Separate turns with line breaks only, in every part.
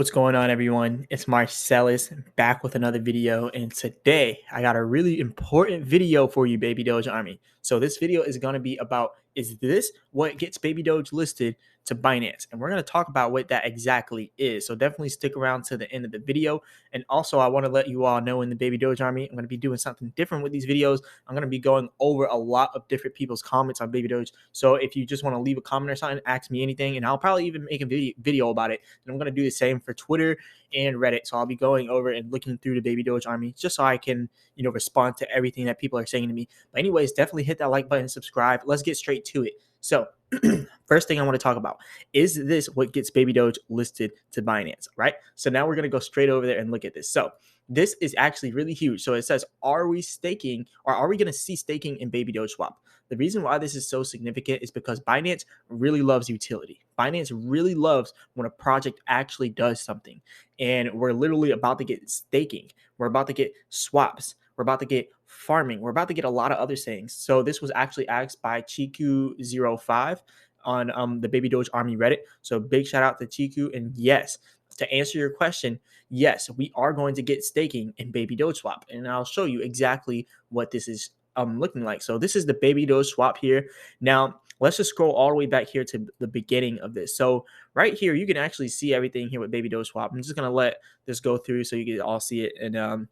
What's going on, everyone? It's Marcellus back with another video, and today I got a really important video for you, Baby Doge Army. So this video is going to be about, is this what gets Baby Doge listed to Binance? And we're going to talk about what that exactly is. So definitely stick around to the end of the video. And also, I want to let you all know, in the Baby Doge Army, I'm going to be doing something different with these videos. I'm going to be going over a lot of different people's comments on Baby Doge. So if you just want to leave a comment or something, ask me anything, and I'll probably even make a video about it. And I'm going to do the same for Twitter and Reddit. So I'll be going over and looking through the Baby Doge Army just so I can, respond to everything that people are saying to me. But anyways, definitely hit that like button, subscribe. Let's get straight to it. So first thing I want to talk about, is this what gets Baby Doge listed to Binance, right? So now we're going to go straight over there and look at this. So this is actually really huge. So it says, are we staking, or are we going to see staking in Baby Doge Swap? The reason why this is so significant is because Binance really loves utility. Binance really loves when a project actually does something. And we're literally about to get staking. We're about to get swaps. We're about to get farming. We're about to get a lot of other things. So this was actually asked by Chiku05 on the Baby Doge Army Reddit. So big shout out to Chiku. And yes, to answer your question, yes, we are going to get staking in Baby Doge Swap. And I'll show you exactly what this is looking like. So this is the Baby Doge Swap here. Now, let's just scroll all the way back here to the beginning of this. So right here, you can actually see everything here with Baby Doge Swap. I'm just going to let this go through so you can all see it. And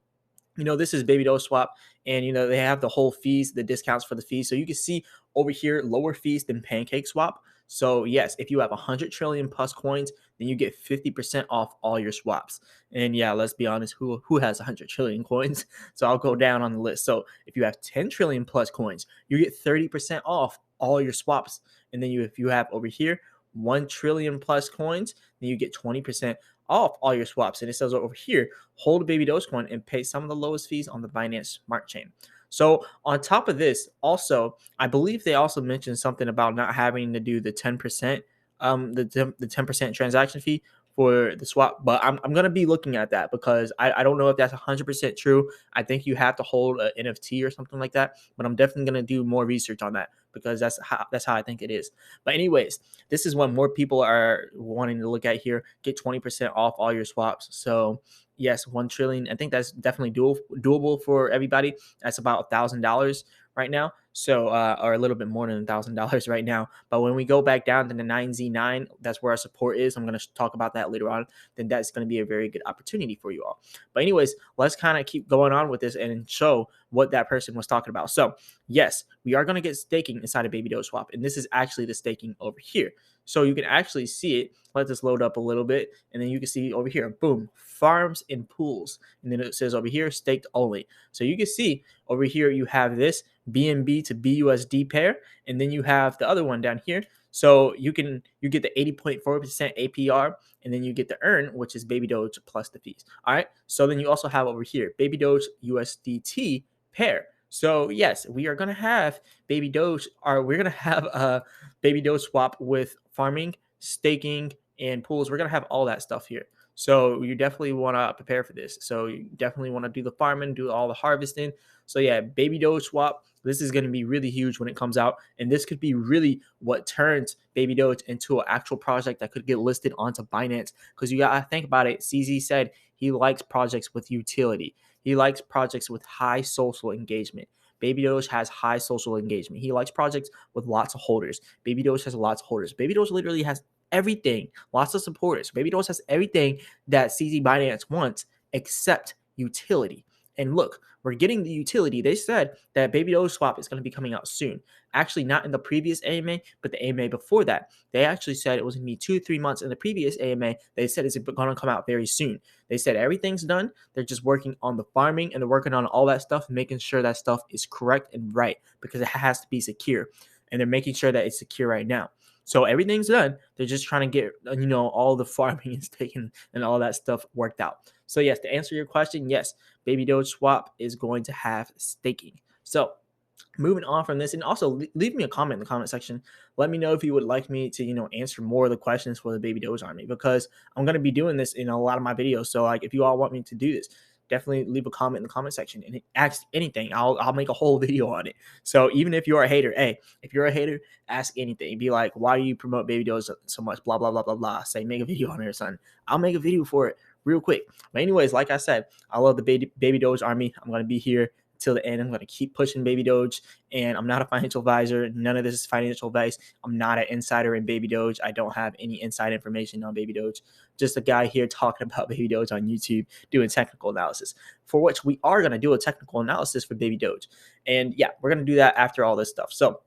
this is Baby Doge Swap, and they have the whole fees, the discounts for the fees. So you can see over here lower fees than Pancake Swap. So yes, if you have 100 trillion plus coins, then you get 50% off all your swaps. And yeah, let's be honest, who has 100 trillion coins? So I'll go down on the list. So if you have 10 trillion plus coins, you get 30% off all your swaps. And then if you have over here 1 trillion plus coins, then you get 20% off all your swaps. And it says over here, hold Baby Dogecoin and pay some of the lowest fees on the Binance Smart Chain. So on top of this, also, I believe they also mentioned something about not having to do the 10%, the 10% transaction fee for the swap. But I'm going to be looking at that because I don't know if that's 100% true. I think you have to hold an NFT or something like that. But I'm definitely going to do more research on that because that's how I think it is. But anyways, this is what more people are wanting to look at here. Get 20% off all your swaps. So yes, 1 trillion. I think that's definitely doable for everybody. That's about $1,000 right now. So, or a little bit more than $1,000 right now. But when we go back down to the 9Z9, that's where our support is. I'm going to talk about that later on. Then that's going to be a very good opportunity for you all. But anyways, let's kind of keep going on with this and show what that person was talking about. So yes, we are going to get staking inside of Baby Doge Swap. And this is actually the staking over here. So you can actually see it. Let this load up a little bit. And then you can see over here, boom, farms and pools. And then it says over here, staked only. So you can see over here, you have this BNB to BUSD pair. And then you have the other one down here. So you get the 80.4% APR, and then you get the earn, which is Baby Doge plus the fees. All right. So then you also have over here, Baby Doge USDT pair. So yes, we are going to have Baby Doge, or we're going to have a Baby Doge swap with farming, staking, and pools. We're going to have all that stuff here. So you definitely want to prepare for this. So you definitely want to do the farming, do all the harvesting. So yeah, Baby Doge swap. This is going to be really huge when it comes out. And this could be really what turns Baby Doge into an actual project that could get listed onto Binance. Because you got to think about it. CZ said he likes projects with utility. He likes projects with high social engagement. Baby Doge has high social engagement. He likes projects with lots of holders. Baby Doge has lots of holders. Baby Doge literally has everything, lots of supporters. Baby Doge has everything that CZ Binance wants except utility. And look, we're getting the utility. They said that Baby Doge Swap is going to be coming out soon. Actually, not in the previous AMA, but the AMA before that. They actually said it was going to be 2-3 months. In the previous AMA, they said it's going to come out very soon. They said everything's done. They're just working on the farming, and they're working on all that stuff, making sure that stuff is correct and right because it has to be secure. And they're making sure that it's secure right now. So everything's done. They're just trying to get, all the farming is taken and all that stuff worked out. So yes, to answer your question, yes, Baby Doge Swap is going to have staking. So moving on from this, and also leave me a comment in the comment section. Let me know if you would like me to, answer more of the questions for the Baby Doge Army, because I'm going to be doing this in a lot of my videos. So like, if you all want me to do this, definitely leave a comment in the comment section and ask anything. I'll make a whole video on it. So even if you're a hater, hey, if you're a hater, ask anything. Be like, why do you promote Baby Doge so much? Blah blah blah blah blah. Say, make a video on it or something. I'll make a video for it real quick. But anyways, like I said, I love the Baby Doge army. I'm gonna be here till the end. I'm going to keep pushing Baby Doge, and I'm not a financial advisor. None of this is financial advice. I'm not an insider in Baby Doge. I don't have any inside information on Baby Doge. Just a guy here talking about Baby Doge on YouTube doing technical analysis, for which we are going to do a technical analysis for Baby Doge. And yeah, we're going to do that after all this stuff. So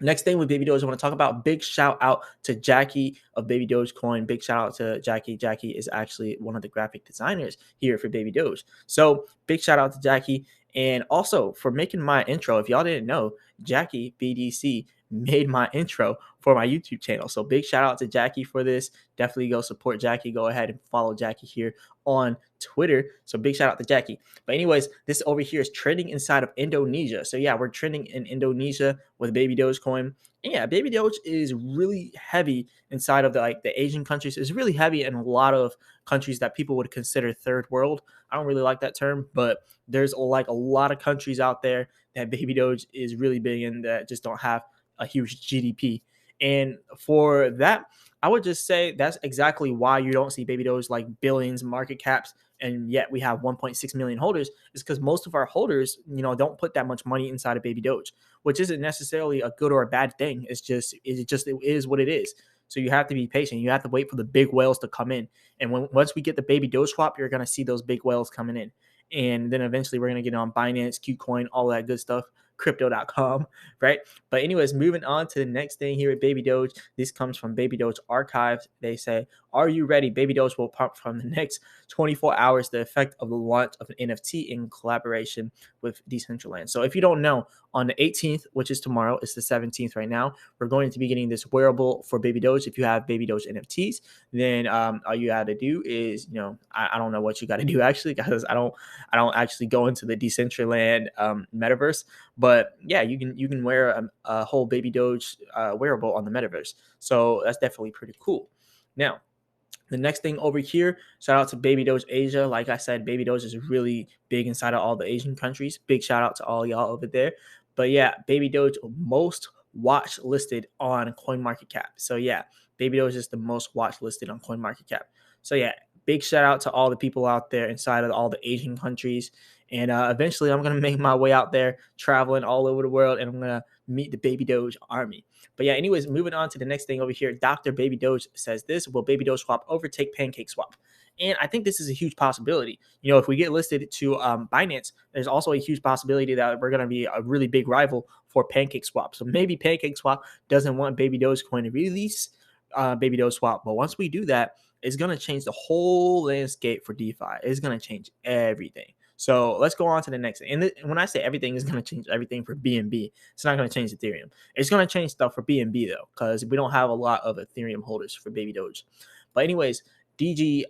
next thing with Baby Doge, I want to talk about. Big shout out to Jackie of Baby Dogecoin. Big shout out to Jackie. Jackie is actually one of the graphic designers here for Baby Doge. So big shout out to Jackie. And also for making my intro. If y'all didn't know, Jackie BDC made my intro for my YouTube channel. So big shout out to Jackie for this. Definitely go support Jackie. Go ahead and follow Jackie here on Twitter. So big shout out to Jackie. But anyways, this over here is trending inside of Indonesia. So yeah, we're trending in Indonesia with Baby Dogecoin. And yeah, Baby Doge is really heavy inside of the Asian countries. It's really heavy in a lot of countries that people would consider third world. I don't really like that term, but there's a lot of countries out there that Baby Doge is really big in that just don't have a huge GDP. And for that, I would just say that's exactly why you don't see Baby Doge like billions market caps, and yet we have 1.6 million holders, is because most of our holders, don't put that much money inside of Baby Doge, which isn't necessarily a good or a bad thing. It is what it is. So you have to be patient. You have to wait for the big whales to come in. And once we get the Baby Doge swap, you're going to see those big whales coming in. And then eventually we're going to get on Binance, Qcoin, all that good stuff, crypto.com, right? But anyways, moving on to the next thing here at Baby Doge. This comes from Baby Doge Archives. They say, are you ready? Baby Doge will pump from the next 24 hours the effect of the launch of an NFT in collaboration with Decentraland. So if you don't know, on the 18th, which is tomorrow, it's the 17th right now, we're going to be getting this wearable for Baby Doge. If you have Baby Doge NFTs, then all you got to do is, I don't know what you got to do actually, because I don't actually go into the Decentraland metaverse, but yeah, you can wear a whole Baby Doge wearable on the metaverse. So that's definitely pretty cool. Now, the next thing over here, shout out to Baby Doge Asia. Like I said, Baby Doge is really big inside of all the Asian countries. Big shout out to all y'all over there. But yeah, Baby Doge most watch listed on CoinMarketCap. So yeah, Baby Doge is the most watch listed on CoinMarketCap. So yeah, big shout out to all the people out there inside of all the Asian countries. And eventually I'm going to make my way out there, traveling all over the world, and I'm going to meet the Baby Doge army. But yeah, anyways, moving on to the next thing over here. Dr. Baby Doge says this: will Baby Doge Swap overtake Pancake Swap? And I think this is a huge possibility. If we get listed to Binance, there's also a huge possibility that we're going to be a really big rival for Pancake Swap. So maybe Pancake Swap doesn't want Baby Dogecoin to release Baby Doge Swap. But once we do that, it's going to change the whole landscape for DeFi. It's going to change everything. So let's go on to the next thing. And when I say everything is going to change everything for BNB, it's not going to change Ethereum. It's going to change stuff for BNB though, because we don't have a lot of Ethereum holders for Baby Doge. But anyways, DG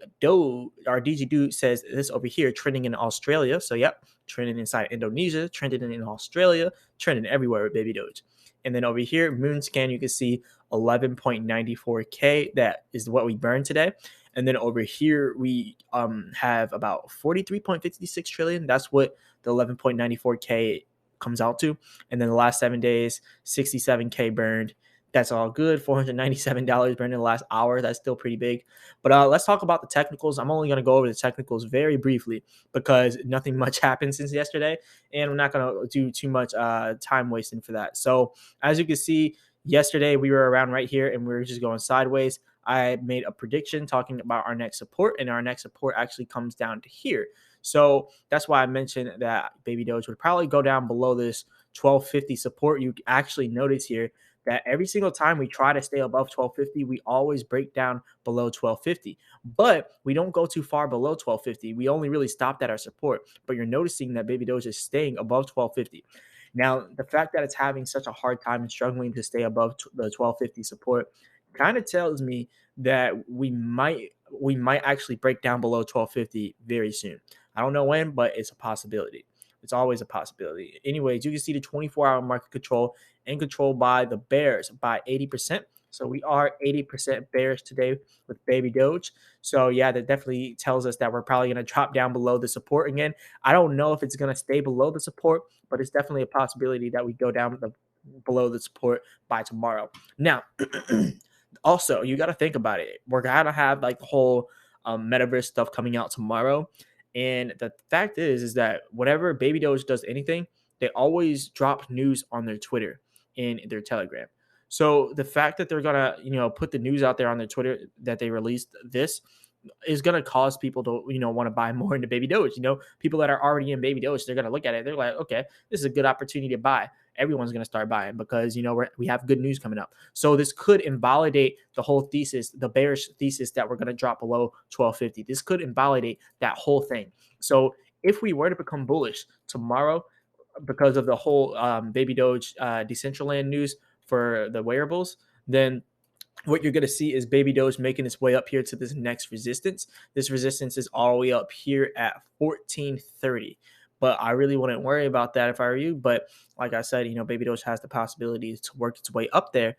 Dude says this over here, trending in Australia. So yep, trending inside Indonesia, trending in Australia, trending everywhere with Baby Doge. And then over here, Moonscan, you can see 11.94K. That is what we burned today. And then over here, we have about 43.56 trillion. That's what the 11.94K comes out to. And then the last 7 days, 67K burned. That's all good. $497 burned in the last hour. That's still pretty big. But let's talk about the technicals. I'm only going to go over the technicals very briefly because nothing much happened since yesterday. And I'm not going to do too much time wasting for that. So as you can see, yesterday we were around right here and we were just going sideways. I made a prediction talking about our next support, and our next support actually comes down to here. So that's why I mentioned that Baby Doge would probably go down below this 1250 support. You actually notice here that every single time we try to stay above 1250, we always break down below 1250. But we don't go too far below 1250. We only really stopped at our support. But you're noticing that Baby Doge is staying above 1250. Now, the fact that it's having such a hard time and struggling to stay above the 1250 support kind of tells me that we might actually break down below 1250 very soon. I don't know when, but it's a possibility. It's always a possibility. Anyways, you can see the 24-hour market control and controlled by the bears by 80%, So we are 80% bearish today with Baby Doge. So yeah, that definitely tells us that we're probably going to drop down below the support again. I don't know if it's going to stay below the support, but it's definitely a possibility that we go down below the support by tomorrow. Now, also, you got to think about it. We're going to have like the whole metaverse stuff coming out tomorrow. And the fact is that whenever Baby Doge does anything, they always drop news on their Twitter and their Telegram. So the fact that they're gonna, put the news out there on their Twitter that they released this is gonna cause people to, want to buy more into Baby Doge. People that are already in Baby Doge, they're gonna look at it. They're like, okay, this is a good opportunity to buy. Everyone's gonna start buying because we have good news coming up. So this could invalidate the whole thesis, the bearish thesis that we're gonna drop below 1250. This could invalidate that whole thing. So if we were to become bullish tomorrow because of the whole Baby Doge Decentraland news for the wearables, then what you're going to see is Baby Doge making its way up here to this next resistance. This resistance is all the way up here at 1430. But I really wouldn't worry about that if I were you. But like I said, Baby Doge has the possibility to work its way up there,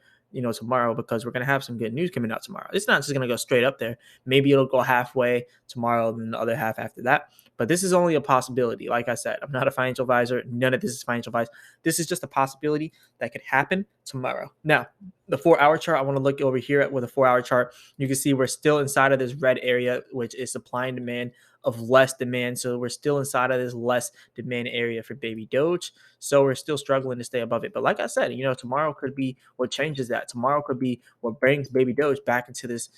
tomorrow, because we're going to have some good news coming out tomorrow. It's not just going to go straight up there. Maybe it'll go halfway tomorrow, then the other half after that. But this is only a possibility. Like I said, I'm not a financial advisor. None of this is financial advice. This is just a possibility that could happen tomorrow. Now, the 4-hour chart, I want to look over here with a 4-hour chart. You can see we're still inside of this red area, which is supply and demand of less demand. So we're still inside of this less demand area for Baby Doge. So we're still struggling to stay above it. But like I said, tomorrow could be what changes that. Tomorrow could be what brings Baby Doge back into this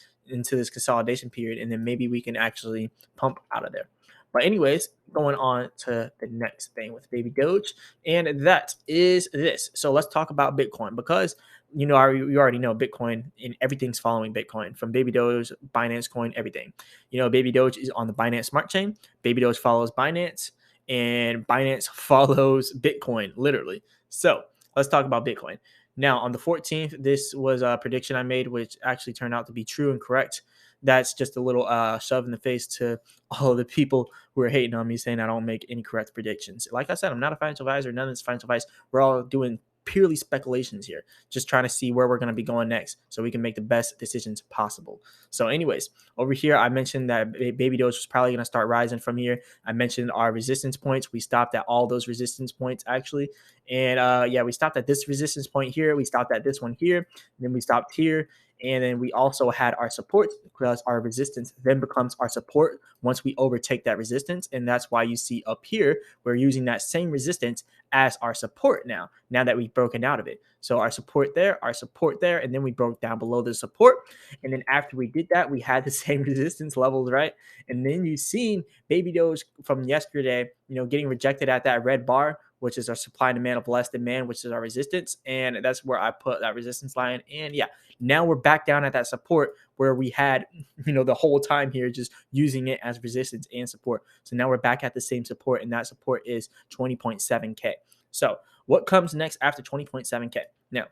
consolidation period, and then maybe we can actually pump out of there. But anyways, going on to the next thing with Baby Doge, and that is this. So let's talk about Bitcoin, because you already know Bitcoin and everything's following Bitcoin, from Baby Doge, Binance Coin, everything. Baby Doge is on the Binance Smart Chain. Baby Doge follows Binance, and Binance follows Bitcoin, literally. So let's talk about Bitcoin. Now, on the 14th, this was a prediction I made, which actually turned out to be true and correct. That's just a little shove in the face to all of the people who are hating on me, saying I don't make any correct predictions. Like I said, I'm not a financial advisor. None of this financial advice. We're all doing purely speculations here, just trying to see where we're going to be going next so we can make the best decisions possible. So anyways, over here, I mentioned that Baby Doge was probably going to start rising from here. I mentioned our resistance points. We stopped at all those resistance points, actually. And yeah, we stopped at this resistance point here. We stopped at this one here. And then we stopped here. And then we also had our support, because our resistance then becomes our support once we overtake that resistance. And that's why you see up here, we're using that same resistance as our support now that we've broken out of it. So our support there, and then we broke down below the support. And then after we did that, we had the same resistance levels, right? And then you've seen Baby Doge from yesterday, getting rejected at that red bar, which is our supply and demand of less demand, which is our resistance. And that's where I put that resistance line. And yeah, now we're back down at that support where we had, the whole time here, just using it as resistance and support. So now we're back at the same support, and that support is 20.7K. So what comes next after 20.7K? Now,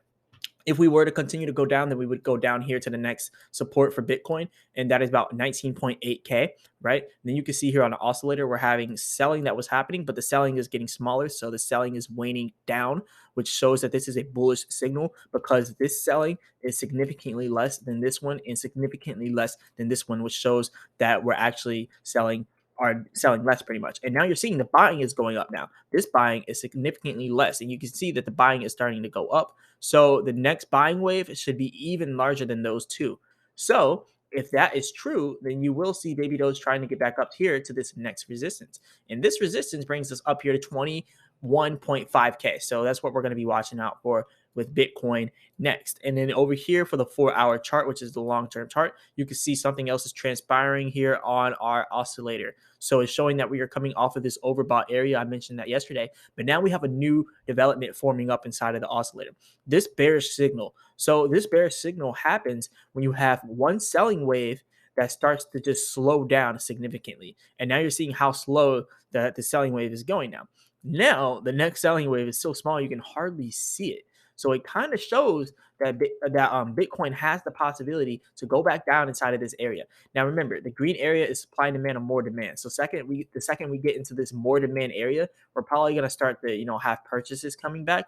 if we were to continue to go down, then we would go down here to the next support for Bitcoin, and that is about 19.8K, right? And then you can see here on the oscillator, we're having selling that was happening, but the selling is getting smaller. So the selling is waning down, which shows that this is a bullish signal, because this selling is significantly less than this one and significantly less than this one, which shows that we're actually are selling less, pretty much. And now you're seeing the buying is going up now. This buying is significantly less, and you can see that the buying is starting to go up. So the next buying wave should be even larger than those two. So if that is true, then you will see Baby Doge trying to get back up here to this next resistance. And this resistance brings us up here to 21.5K. So that's what we're going to be watching out for with Bitcoin next. And then over here for the 4-hour chart, which is the long-term chart, you can see something else is transpiring here on our oscillator. So it's showing that we are coming off of this overbought area. I mentioned that yesterday, but now we have a new development forming up inside of the oscillator. This bearish signal. So this bearish signal happens when you have one selling wave that starts to just slow down significantly. And now you're seeing how slow the selling wave is going now. Now the next selling wave is so small you can hardly see it. So it kind of shows that Bitcoin has the possibility to go back down inside of this area. Now remember, the green area is supply and demand of more demand. So the second we get into this more demand area, we're probably going to start to have purchases coming back.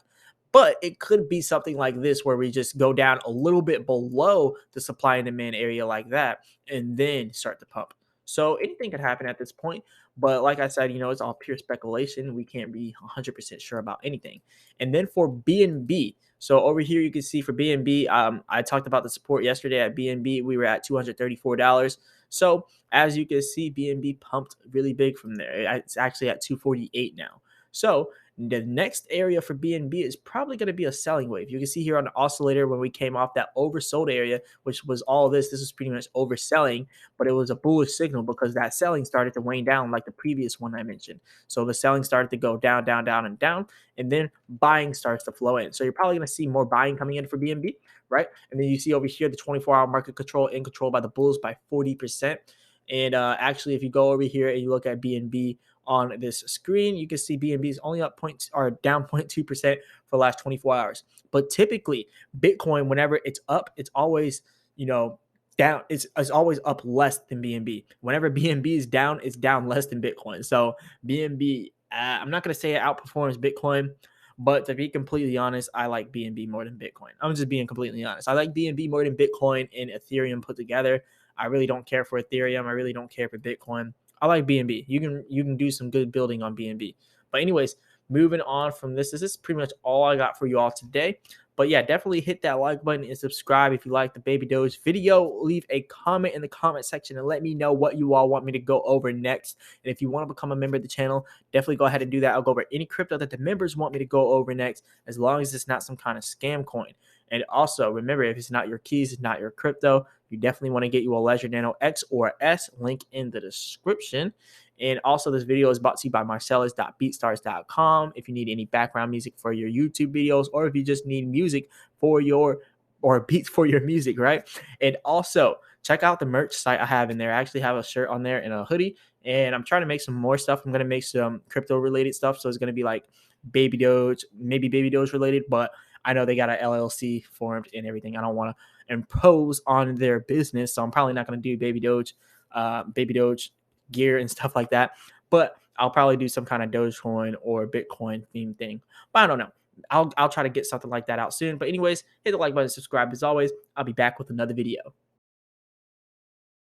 But it could be something like this where we just go down a little bit below the supply and demand area like that and then start to pump. So anything could happen at this point. But like I said, it's all pure speculation. We can't be 100% sure about anything. And then for BNB, so over here you can see for BNB, I talked about the support yesterday at BNB. We were at $234. So as you can see, BNB pumped really big from there. It's actually at 248 now. So the next area for BNB is probably going to be a selling wave. You can see here on the oscillator when we came off that oversold area, which was all this. This was pretty much overselling, but it was a bullish signal because that selling started to wane down like the previous one I mentioned. So the selling started to go down, down, down, and down, and then buying starts to flow in. So you're probably going to see more buying coming in for BNB, right? And then you see over here the 24-hour market control in control by the bulls by 40%. And actually, if you go over here and you look at BNB on this screen, you can see BNB is only up point or down 0.2% for the last 24 hours. But typically, Bitcoin, whenever it's up, it's always, down. It's always up less than BNB. Whenever BNB is down, it's down less than Bitcoin. So BNB, I'm not going to say it outperforms Bitcoin, but to be completely honest, I like BNB more than Bitcoin. I'm just being completely honest. I like BNB more than Bitcoin and Ethereum put together. I really don't care for Ethereum. I really don't care for Bitcoin. I like BNB. You can do some good building on BNB. But anyways, moving on from this is pretty much all I got for you all today. But yeah, definitely hit that like button and subscribe if you like the Baby Doge video. Leave a comment in the comment section and let me know what you all want me to go over next. And if you want to become a member of the channel, definitely go ahead and do that. I'll go over any crypto that the members want me to go over next, as long as it's not some kind of scam coin. And also, remember, if it's not your keys, it's not your crypto, you definitely want to get you a Ledger Nano X or S, link in the description. And also, this video is brought to you by marcellus.beatstars.com. If you need any background music for your YouTube videos, or if you just need music for beats for your music, right? And also, check out the merch site I have in there. I actually have a shirt on there and a hoodie, and I'm trying to make some more stuff. I'm going to make some crypto related stuff. So it's going to be like Baby Doge, maybe Baby Doge related, but I know they got an LLC formed and everything. I don't want to impose on their business, so I'm probably not going to do Baby Doge gear and stuff like that. But I'll probably do some kind of Dogecoin or Bitcoin theme thing. But I don't know. I'll try to get something like that out soon. But anyways, hit the like button, subscribe. As always, I'll be back with another video.